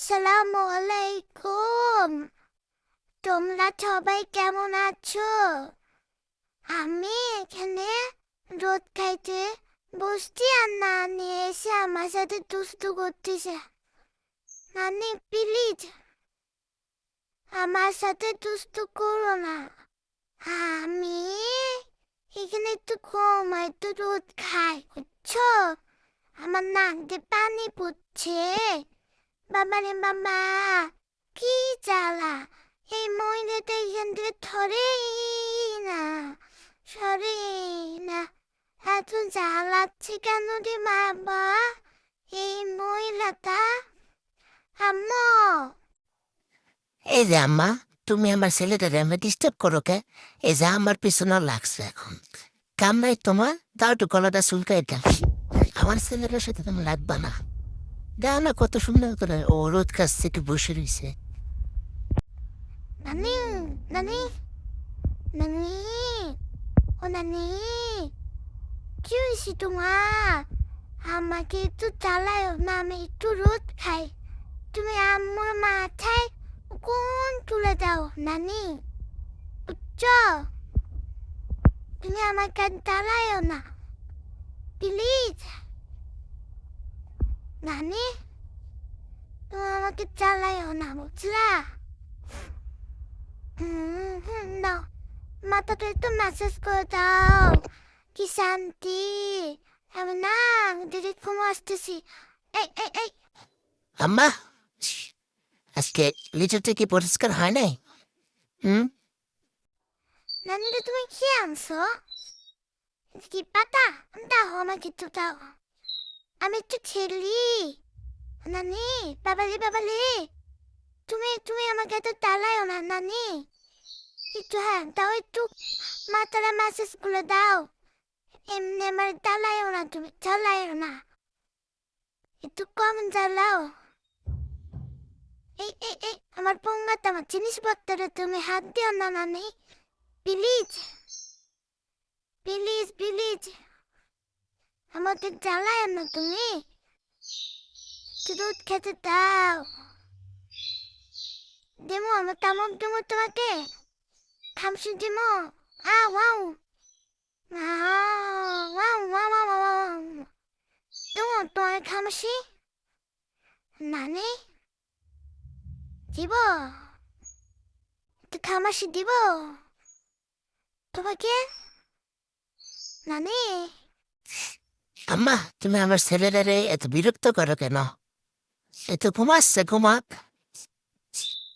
আসসালামু আলাইকুম। তোমরা সবাই কেমন আছো? আমি এখানে রোদ খাইতে বসছি আর নানি এসে আমার সাথে দুষ্টু করতেছে। নানি প্লিজ আমার সাথে দুষ্টু করো না। আমি এখানে একটু ঘুমাই, একটু রোদ খাই, বুঝছো? আমার নাক দিয়ে পানি পড়ছে। বাবা রে বাবা, কি জ্বালা! এই মহিলাটা এখান থেকে ধরেই না, সরেই না। এত জ্বালাচ্ছে কেন রে বাবা এই মহিলাটা? আম্মু! এই যে আম্মা, তুমি আমার ছেলেটারে আমি ডিস্টার্ব করো কে? এই যে আমার পিছনে লাগছে এখন। কাম নাই তোমার? দাও একটু গলাটা চুলকাই দাও। আমার ছেলেটার সাথে তুমি লাগবা না। দাও না, কত সুন্দর করে ও রোদ কাছ থেকে বসে রয়েছে। নানি, নানি, নানি, ও নানি, কি হয়েছে তোমার? আমাকে একটু জ্বালায়ও না, আমি একটু রোদ খাই। তুমি আম্মুর মাথায় কোন তুলে দাও নানি, বুঝছো? তুমি আমাকে জ্বালায়ও না, প্লিজ। নানি, তুমি আমাকে জ্বালায়ও না, বুঝলা? দাও, মাথাটা একটু ম্যাসেজ করে দাও। কি শান্তি! আমি না দিদি ঘুমো আসতেছি। এই এই এই আম্মা, আজকে লিটারটা কি পরিষ্কার হয় নাই? হুম? নানি, তুমি কি আনছো? কি পাতা? দাও আমাকে একটু দাও, আমি একটু খেলি। নানি, বাবালে বাবালে, তুমি তুমি আমাকে এত জ্বালায়ও না নানি। একটু হ্যাঁ দাও, একটু মাথাটা ম্যাসেজ করে দাও। এমনি আমার জ্বালায়ও না, তুমি জ্বালায়ও না, একটু কম জ্বালাও। এই এই এই আমার পোঙ্গাতে আমার জিনিসপত্রে তুমি হাত দিও না নানি, প্লিজ প্লিজ প্লিজ। আমাকে জ্বালায় না তুমি, একটু দুধ খেতে দাও। দেমো আমার কামড় দেবো তোমাকে, খামসি দেমো। আও আও আও আও আও আও আও। দেবো তোমার খামসি নানি, দিব একটু খামাসি দিব তোমাকে নানি। আম্মা, তুমি আমার ছেলেটারে এত বিরক্ত করো কেন? এত ঘুমাচ্ছে, ঘুমাক।